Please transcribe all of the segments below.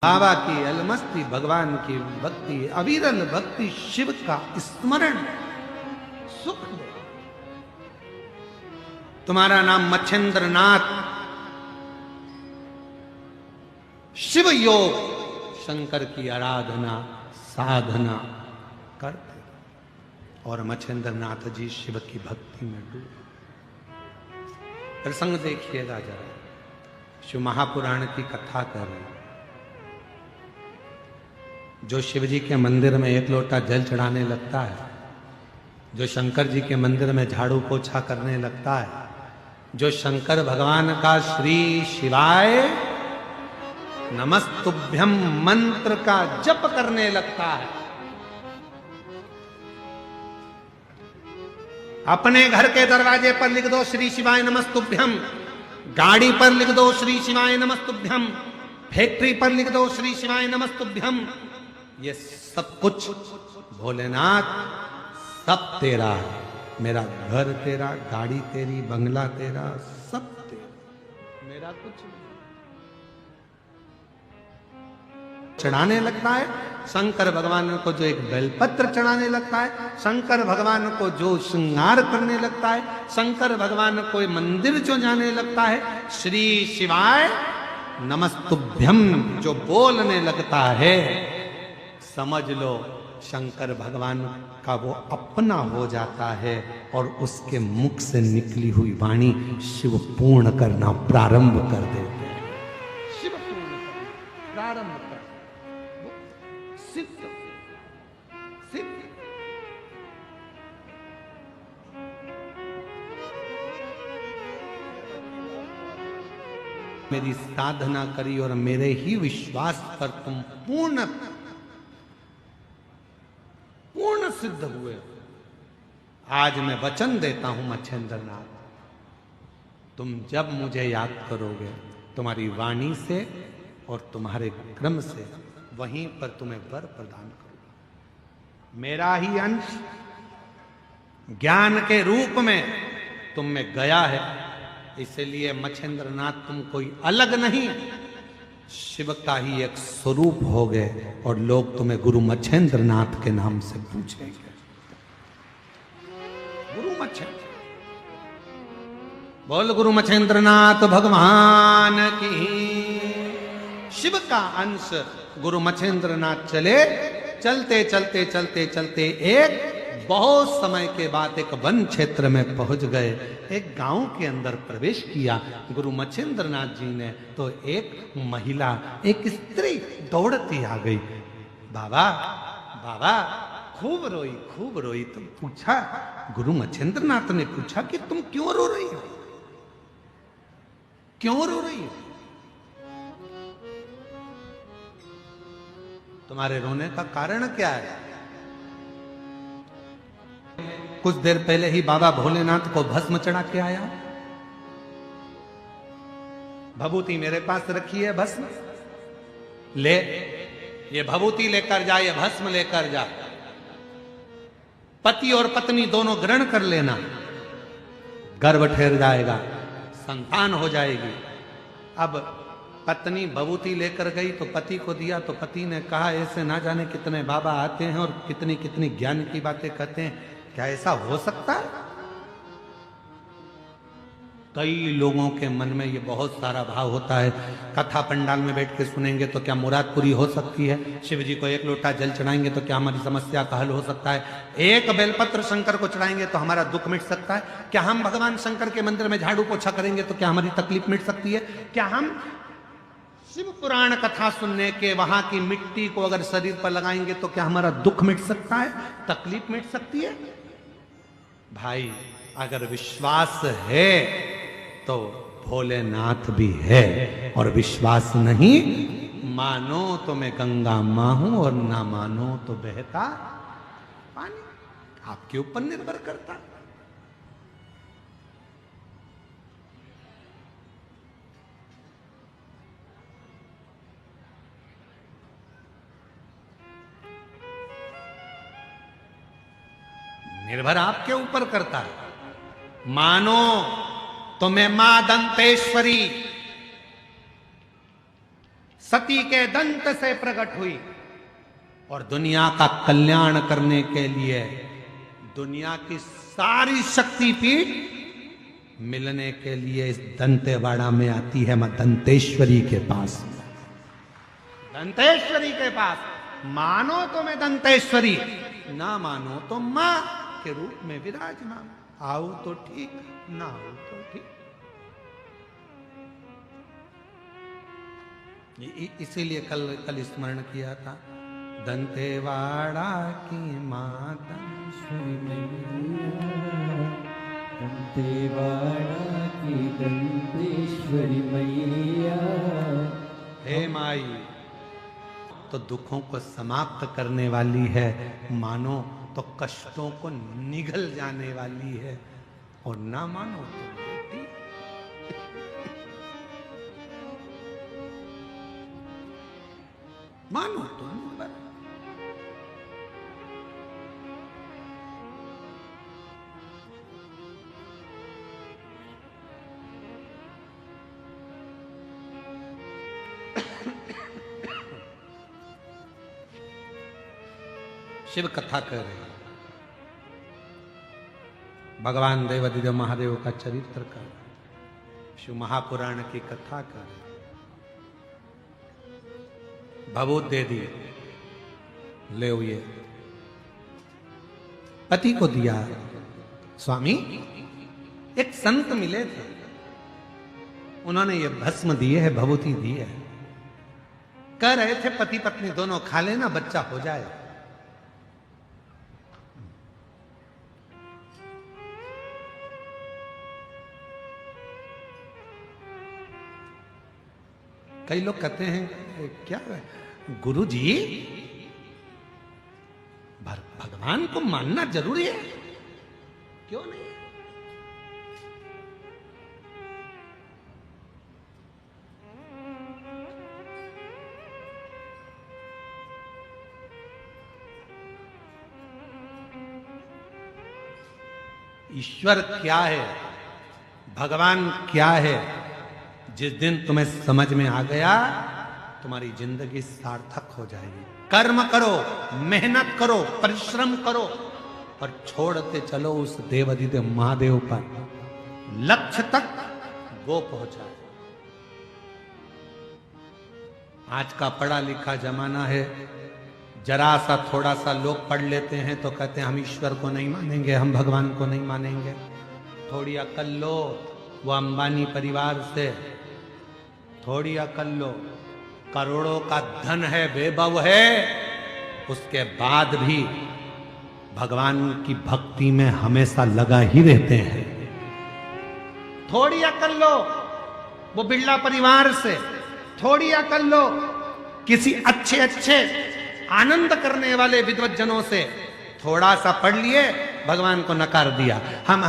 बाबा की अलमस्ती, भगवान की भक्ति, अविरल भक्ति, शिव का स्मरण सुख दे। तुम्हारा नाम मच्छेंद्र नाथ, शिव योग, शंकर की आराधना साधना करते और मच्छेंद्र नाथ जी शिव की भक्ति में डूबे। प्रसंग देखिएगा जरा, शिव महापुराण की कथा कर रहे हैं। जो शिव जी के मंदिर में एक लोटा जल चढ़ाने लगता है, जो शंकर जी के मंदिर में झाड़ू पोछा करने लगता है, जो शंकर भगवान का श्री शिवाय नमस्तुभ्यम मंत्र का जप करने लगता है, अपने घर के दरवाजे पर लिख दो श्री शिवाय नमस्तुभ्यम, गाड़ी पर लिख दो श्री शिवाय नमस्तुभ्यम, फैक्ट्री पर लिख दो श्री शिवाय नमस्तुभ्यम, ये सब कुछ भोलेनाथ सब तेरा है। मेरा घर तेरा, गाड़ी तेरी, बंगला तेरा, सब तेरा, मेरा कुछ नहीं। चढ़ाने लगता है शंकर भगवान को, जो एक बेलपत्र चढ़ाने लगता है, शंकर भगवान को जो श्रृंगार करने लगता है, शंकर भगवान को मंदिर जो जाने लगता है, श्री शिवाय नमस्तुभ्यम जो बोलने लगता है, समझ लो शंकर भगवान का वो अपना हो जाता है और उसके मुख से निकली हुई वाणी शिव पूर्ण करना प्रारंभ कर देते हैं। शिव पूर्ण करना प्रारंभ कर सिद्ध सिद्ध। मेरी साधना करी और मेरे ही विश्वास पर तुम पूर्ण सिद्ध हुए। आज मैं वचन देता हूं मच्छेंद्र नाथ, तुम जब मुझे याद करोगे तुम्हारी वाणी से और तुम्हारे क्रम से, वहीं पर तुम्हें वर प्रदान करूंगा। मेरा ही अंश ज्ञान के रूप में तुम में गया है, इसलिए मच्छेंद्र नाथ तुम कोई अलग नहीं, शिव का ही एक स्वरूप हो गए और लोग तुम्हें गुरु मच्छेंद्र नाथ के नाम से पूछेंगे। गुरु मच्छेंद्र, बोल गुरु मच्छेंद्र नाथ भगवान की। शिव का अंश गुरु मच्छेंद्र नाथ चले, चलते चलते चलते चलते एक बहुत समय के बाद एक वन क्षेत्र में पहुंच गए। एक गांव के अंदर प्रवेश किया गुरु मच्छेंद्र नाथ जी ने, तो एक महिला, एक स्त्री दौड़ती आ गई। बाबा बाबा, खूब रोई। तुम पूछा, गुरु मच्छेंद्र नाथ ने पूछा कि तुम क्यों रो रही हो, क्यों रो रही हो, तुम्हारे रोने का कारण क्या है? कुछ देर पहले ही बाबा भोलेनाथ को भस्म चढ़ा के आया, भभूति मेरे पास रखी है, भस्म ले, ये भभूति लेकर जा, ये भस्म लेकर जा, पति और पत्नी दोनों ग्रहण कर लेना, गर्भ ठहर जाएगा, संतान हो जाएगी। अब पत्नी भभूति लेकर गई तो पति को दिया, तो पति ने कहा ऐसे ना जाने कितने बाबा आते हैं और कितनी कितनी ज्ञान की बातें कहते हैं, क्या ऐसा हो सकता है? कई लोगों के मन में ये बहुत सारा भाव होता है, कथा पंडाल में बैठ के सुनेंगे तो क्या मुराद पूरी हो सकती है, शिव जी को एक लोटा जल चढ़ाएंगे तो क्या हमारी समस्या का हल हो सकता है, एक बेलपत्र शंकर को चढ़ाएंगे तो हमारा दुख मिट सकता है, क्या हम भगवान शंकर के मंदिर में झाड़ू पोछा करेंगे तो क्या हमारी तकलीफ मिट सकती है, क्या हम शिव पुराण कथा सुनने के वहां की मिट्टी को अगर शरीर पर लगाएंगे तो क्या हमारा दुख मिट सकता है, तकलीफ मिट सकती है? भाई अगर विश्वास है तो भोलेनाथ भी है, और विश्वास नहीं, मानो तो मैं गंगा मां हूं और ना मानो तो बहता पानी, आपके ऊपर निर्भर करता। निर्भर आपके ऊपर करता है। मानो तो मैं मां दंतेश्वरी सती के दंत से प्रकट हुई और दुनिया का कल्याण करने के लिए दुनिया की सारी शक्तिपीठ मिलने के लिए इस दंतेवाड़ा में आती है। मां दंतेश्वरी के पास, दंतेश्वरी के पास। मानो तो मैं दंतेश्वरी, ना मानो तो मां के रूप में विराजमान। आओ तो ठीक, ना आओ तो ठीक। इसीलिए कल स्मरण किया था, दंतेवाड़ा की माता दंतेवाड़ा की दंतेश्वरी मैया। हे माई, तो दुखों को समाप्त करने वाली है, मानो तो कष्टों को निगल जाने वाली है, और ना मानो तो बेटी। मानो तो निगल। शिव कथा कर रहे हैं, भगवान देवाधिदेव महादेव का चरित्र कर, शिव महापुराण की कथा कर, भभूत दे दिए, ले ये पति को दिया। स्वामी एक संत मिले थे, उन्होंने ये भस्म दिए है, भभूति दी है, कह रहे थे पति पत्नी दोनों खा लेना, बच्चा हो जाए। कई लोग कहते हैं क्या गुरु जी भगवान को मानना जरूरी है? क्यों नहीं? ईश्वर क्या है, भगवान क्या है, जिस दिन तुम्हें समझ में आ गया, तुम्हारी जिंदगी सार्थक हो जाएगी। कर्म करो, मेहनत करो, परिश्रम करो, और छोड़ते चलो उस देवाधिदेव महादेव पर, लक्ष्य तक वो पहुंचाए। आज का पढ़ा लिखा जमाना है, जरा सा थोड़ा सा लोग पढ़ लेते हैं तो कहते हैं हम ईश्वर को नहीं मानेंगे, हम भगवान को नहीं मानेंगे। थोड़ी अकल लो, वो अंबानी परिवार से थोड़ी अकल लो, करोड़ों का धन है, वैभव है, उसके बाद भी भगवान की भक्ति में हमेशा लगा ही रहते हैं। थोड़ी अकल लो वो बिरला परिवार से, थोड़ी अकल लो किसी अच्छे अच्छे आनंद करने वाले विद्वज्जनों से। थोड़ा सा पढ़ लिए, भगवान को नकार दिया, हम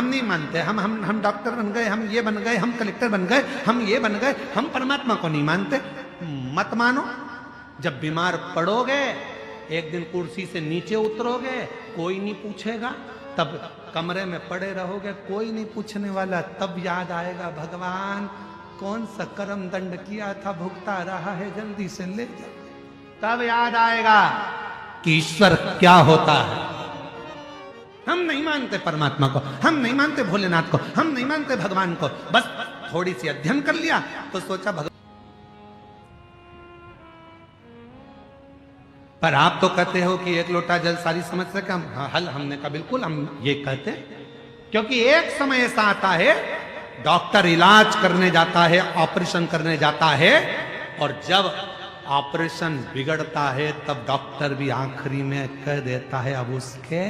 नहीं मानते, हम डॉक्टर बन गए, हम ये बन गए, हम कलेक्टर बन गए, हम ये बन गए, हम परमात्मा को नहीं मानते। मत मानो, जब बीमार पड़ोगे, एक दिन कुर्सी से नीचे उतरोगे, कोई नहीं पूछेगा, तब कमरे में पड़े रहोगे, कोई नहीं पूछने वाला, तब याद आएगा भगवान कौन सा कर्म दंड किया था, भुगता रहा है, जल्दी से ले जा। तब याद आएगा कि ईश्वर क्या होता है। हम नहीं मानते परमात्मा को, हम नहीं मानते भोलेनाथ को, हम नहीं मानते भगवान को। बस थोड़ी सी अध्ययन कर लिया तो सोचा भगवान। पर आप तो कहते हो कि एक लोटा जल सारी समस्या का हल। हमने कहा बिल्कुल हम ये कहते, क्योंकि एक समय ऐसा आता है डॉक्टर इलाज करने जाता है, ऑपरेशन करने जाता है, और जब ऑपरेशन बिगड़ता है तब डॉक्टर भी आखिरी में कह देता है अब उसके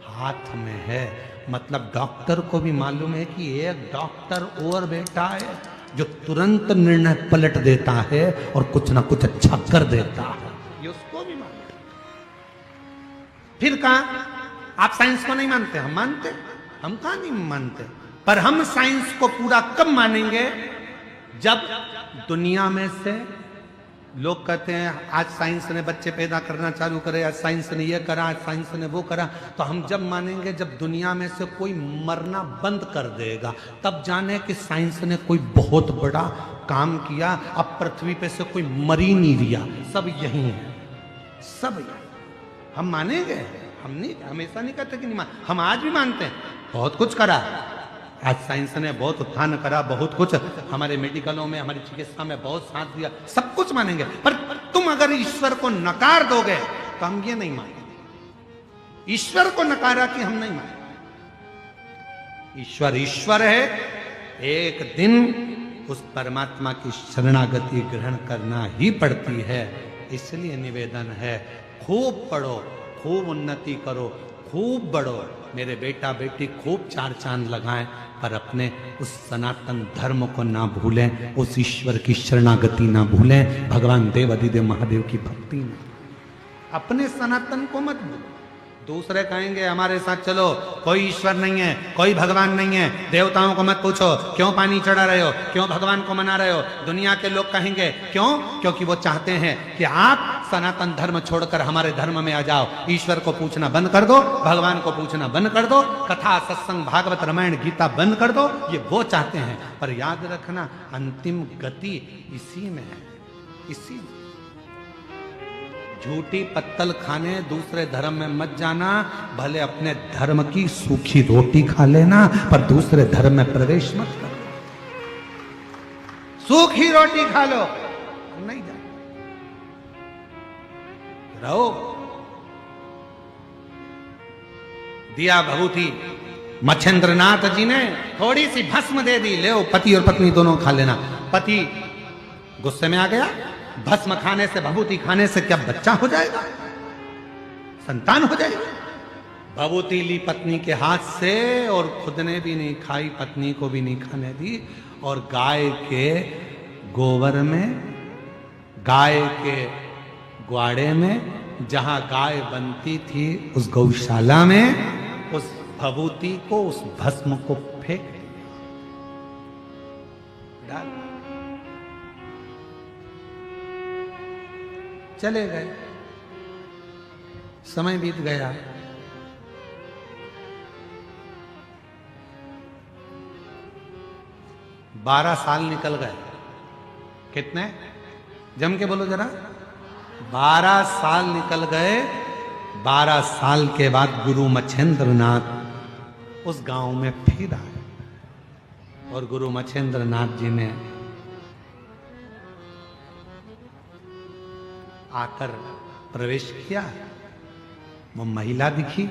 हाथ में है। मतलब डॉक्टर को भी मालूम है कि एक डॉक्टर और बैठा है जो तुरंत निर्णय पलट देता है और कुछ ना कुछ अच्छा कर देता है, ये उसको भी मालूम। फिर कहा आप साइंस को नहीं मानते? हम मानते। हम कहा नहीं मानते, पर हम साइंस को पूरा कब मानेंगे? जब दुनिया में से लोग कहते हैं आज साइंस ने बच्चे पैदा करना चालू करे, आज साइंस ने ये करा, आज साइंस ने वो करा। तो हम जब मानेंगे जब दुनिया में से कोई मरना बंद कर देगा, तब जाने कि साइंस ने कोई बहुत बड़ा काम किया। अब पृथ्वी पे से कोई मर ही नहीं रिया, सब यही है, सब यही। हम मानेंगे, हम नहीं, हमेशा नहीं कहते कि नहीं मान, हम आज भी मानते हैं बहुत कुछ करा। आज साइंस ने बहुत उत्थान करा, बहुत कुछ हमारे मेडिकलों में, हमारी चिकित्सा में बहुत साथ दिया, सब कुछ मानेंगे। पर तुम अगर ईश्वर को नकार दोगे तो हम ये नहीं मानेंगे। ईश्वर को नकारा कि हम नहीं मानेंगे। ईश्वर ईश्वर है, एक दिन उस परमात्मा की शरणागति ग्रहण करना ही पड़ती है। इसलिए निवेदन है, खूब पढ़ो, खूब उन्नति करो, खूब बढ़ो। मेरे बेटा बेटी खूब चार चांद लगाएं, पर अपने उस सनातन धर्म को ना भूलें, उस ईश्वर की शरणागति ना भूलें, भगवान देव अधिदेव महादेव की भक्ति ना, अपने सनातन को मत भूलो। दूसरे कहेंगे हमारे साथ चलो, कोई ईश्वर नहीं है, कोई भगवान नहीं है, देवताओं को मत पूछो, क्यों पानी चढ़ा रहे हो, क्यों भगवान को मना रहे हो। दुनिया के लोग कहेंगे क्यों, क्योंकि वो चाहते हैं कि आप सनातन धर्म छोड़कर हमारे धर्म में आ जाओ। ईश्वर को पूछना बंद कर दो, भगवान को पूछना बंद कर दो, कथा सत्संग भागवत रामायण गीता बंद कर दो, ये वो चाहते हैं। पर याद रखना, अंतिम गति इसी में है, इसी में। झूठी पत्तल खाने दूसरे धर्म में मत जाना, भले अपने धर्म की सूखी रोटी खा लेना, पर दूसरे धर्म में प्रवेश मत करो। सूखी रोटी खा लो, नहीं जाना, रहो। दिया भभूति मच्छेंद्रनाथ जी ने थोड़ी सी भस्म दे दी, ले पति और पत्नी दोनों खा लेना। पति गुस्से में आ गया, भस्म खाने से, भभूति खाने से क्या बच्चा हो जाएगा, संतान हो जाएगा। भभूति ली पत्नी के हाथ से और खुद ने भी नहीं खाई, पत्नी को भी नहीं खाने दी। और गाय के गोबर में, गाय के ग्वाड़े में, जहां गाय बनती थी उस गौशाला में, उस भभूति को, उस भस्म को फेंक डाल, चले गए। समय बीत गया, बारह साल निकल गए। कितने, जम के बोलो जरा, 12 साल निकल गए। 12 साल के बाद गुरु मच्छेंद्रनाथ उस गांव में फिर आए, और गुरु मच्छेंद्रनाथ जी ने आकर प्रवेश किया। वो महिला दिखी,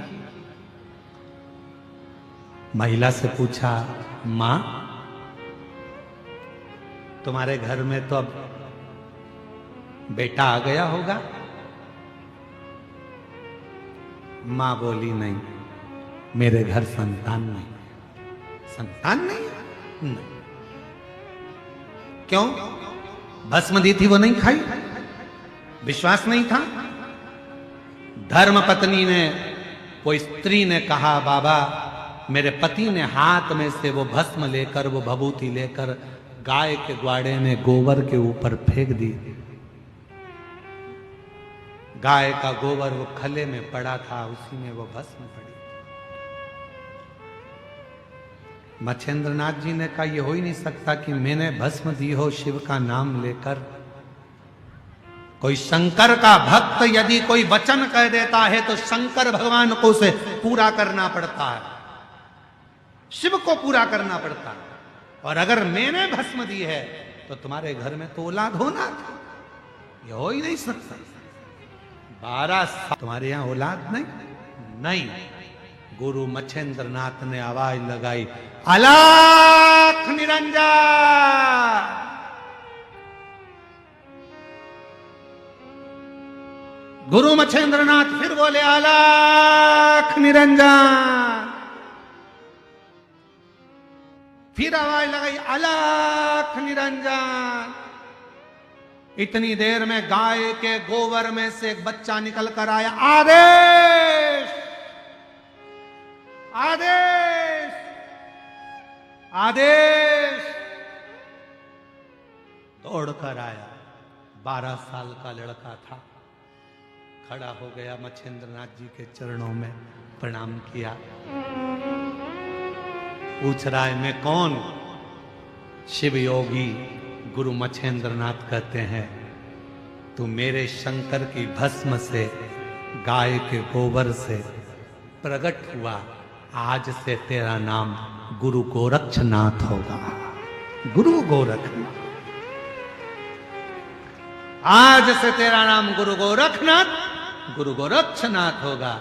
महिला से पूछा, मां तुम्हारे घर में तो अब बेटा आ गया होगा। मां बोली, नहीं, मेरे घर संतान नहीं। संतान नहीं? नहीं। क्यों? भस्म दी थी वो नहीं खाई, विश्वास नहीं था। धर्म पत्नी ने, वो स्त्री ने कहा, बाबा मेरे पति ने हाथ में से वो भस्म लेकर, वो भभूति लेकर गाय के ग्वाड़े में गोबर के ऊपर फेंक दी। गाय का गोबर वो खले में पड़ा था, उसी में वो भस्म पड़ी। मच्छेंद्रनाथ जी ने कहा, यह हो ही नहीं सकता कि मैंने भस्म दी हो शिव का नाम लेकर। कोई शंकर का भक्त यदि कोई वचन कह देता है तो शंकर भगवान को उसे पूरा करना पड़ता है, शिव को पूरा करना पड़ता है। और अगर मैंने भस्म दी है तो तुम्हारे घर में तो औलाद होना था, यह हो ही नहीं सकता। 12 साल तुम्हारे यहां औलाद नहीं? नहीं। गुरु मच्छेंद्रनाथ ने आवाज लगाई, अलख निरंजन। गुरु मच्छेंद्रनाथ फिर बोले, अलख निरंजन। फिर आवाज लगाई, अलख निरंजन। इतनी देर में गाय के गोबर में से एक बच्चा निकल कर आया। आदेश, आदेश, आदेश। दौड़ कर आया, 12 साल का लड़का था, खड़ा हो गया, मच्छेंद्रनाथ जी के चरणों में प्रणाम किया, पूछ रहा है मैं कौन? शिव योगी गुरु मच्छेंद्रनाथ कहते हैं तू मेरे शंकर की भस्म से, गाय के गोबर से प्रकट हुआ, आज से तेरा नाम गुरु गोरक्षनाथ होगा। गुरु गोरखनाथ, आज से तेरा नाम गुरु गोरखनाथ, गुरु गोरक्षनाथ होगा।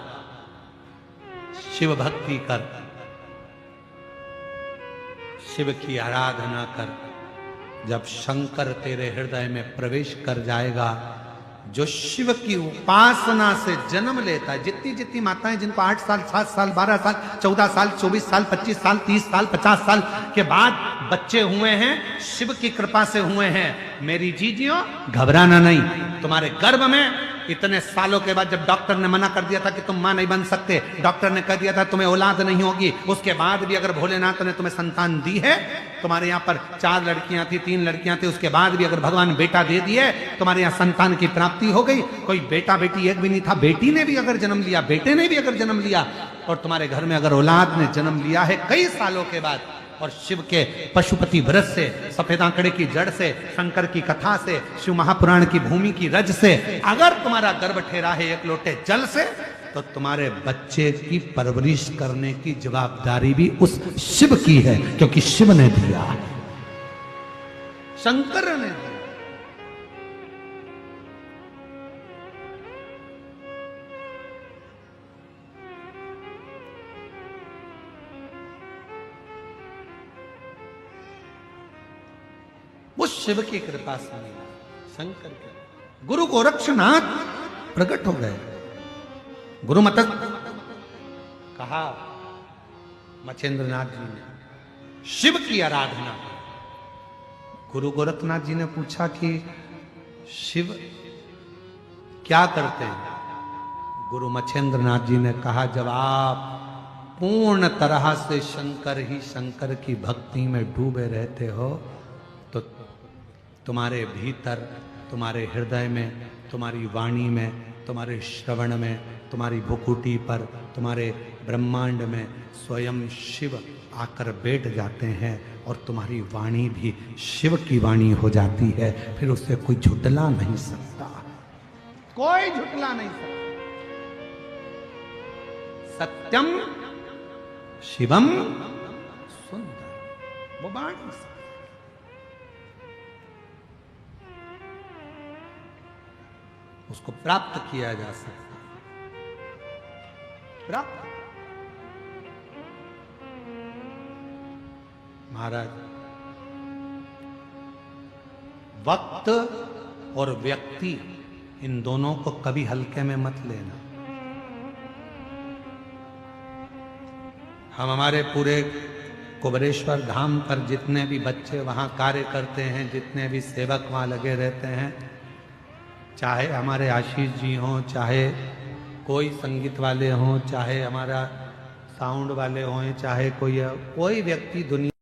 शिव भक्ति कर, शिव की आराधना कर। जब शंकर तेरे हृदय में प्रवेश कर जाएगा, जो शिव की उपासना से जन्म लेता है, जितनी जितनी माताएं जिनको 8 साल 7 साल 12 साल 14 साल 24 साल 25 साल 30 साल 50 साल के बाद बच्चे हुए हैं, शिव की कृपा से हुए हैं, मेरी जीजियों घबराना नहीं। तुम्हारे गर्भ में इतने सालों के बाद जब डॉक्टर ने मना कर दिया था कि तुम मां नहीं बन सकते, डॉक्टर ने कह दिया था तुम्हें औलाद नहीं होगी, उसके बाद भी अगर भोलेनाथ ने तुम्हें संतान दी है, तुम्हारे यहाँ पर 4 लड़कियां थी 3 लड़कियां थी, उसके बाद भी अगर भगवान बेटा दे दिए, तुम्हारे यहाँ संतान की प्राप्ति हो गई। कोई बेटा बेटी एक भी नहीं था, बेटी ने भी अगर जन्म लिया, बेटे ने भी अगर जन्म लिया, और तुम्हारे घर में अगर औलाद ने जन्म लिया है कई सालों के बाद, और शिव के पशुपति व्रत से, सफेद आंकड़े की जड़ से, शंकर की कथा से, शिव महापुराण की भूमि की रज से अगर तुम्हारा गर्भ ठहरा है एक लोटे जल से, तो तुम्हारे बच्चे की परवरिश करने की जवाबदारी भी उस शिव की है, क्योंकि शिव ने दिया, शंकर ने दिया। वो शिव की कृपा से मिला, शंकर के गुरु गोरक्षनाथ प्रकट हो गए। गुरु मत कहा मच्छेंद्रनाथ जी ने, शिव की आराधना। गुरु गोरखनाथ जी ने पूछा कि शिव क्या करते हैं? गुरु मच्छेंद्रनाथ जी ने कहा जब आप पूर्ण तरह से शंकर ही शंकर की भक्ति में डूबे रहते हो, तो तुम्हारे भीतर, तुम्हारे हृदय में, तुम्हारी वाणी में, तुम्हारे श्रवण में, तुम्हारी भुकुटी पर, तुम्हारे ब्रह्मांड में स्वयं शिव आकर बैठ जाते हैं, और तुम्हारी वाणी भी शिव की वाणी हो जाती है। फिर उससे कोई झुटला नहीं सकता, कोई झुटला नहीं सकता। सत्यम शिवम सुंदर, वो वाणी से उसको प्राप्त किया जा सकता, प्राप्त। महाराज, वक्त और व्यक्ति, इन दोनों को कभी हल्के में मत लेना। हम हमारे पूरे कुबेरेश्वर धाम पर जितने भी बच्चे वहां कार्य करते हैं, जितने भी सेवक वहां लगे रहते हैं, चाहे हमारे आशीष जी हों, चाहे कोई संगीत वाले हों, चाहे हमारा साउंड वाले हों, चाहे कोई व्यक्ति दुनिया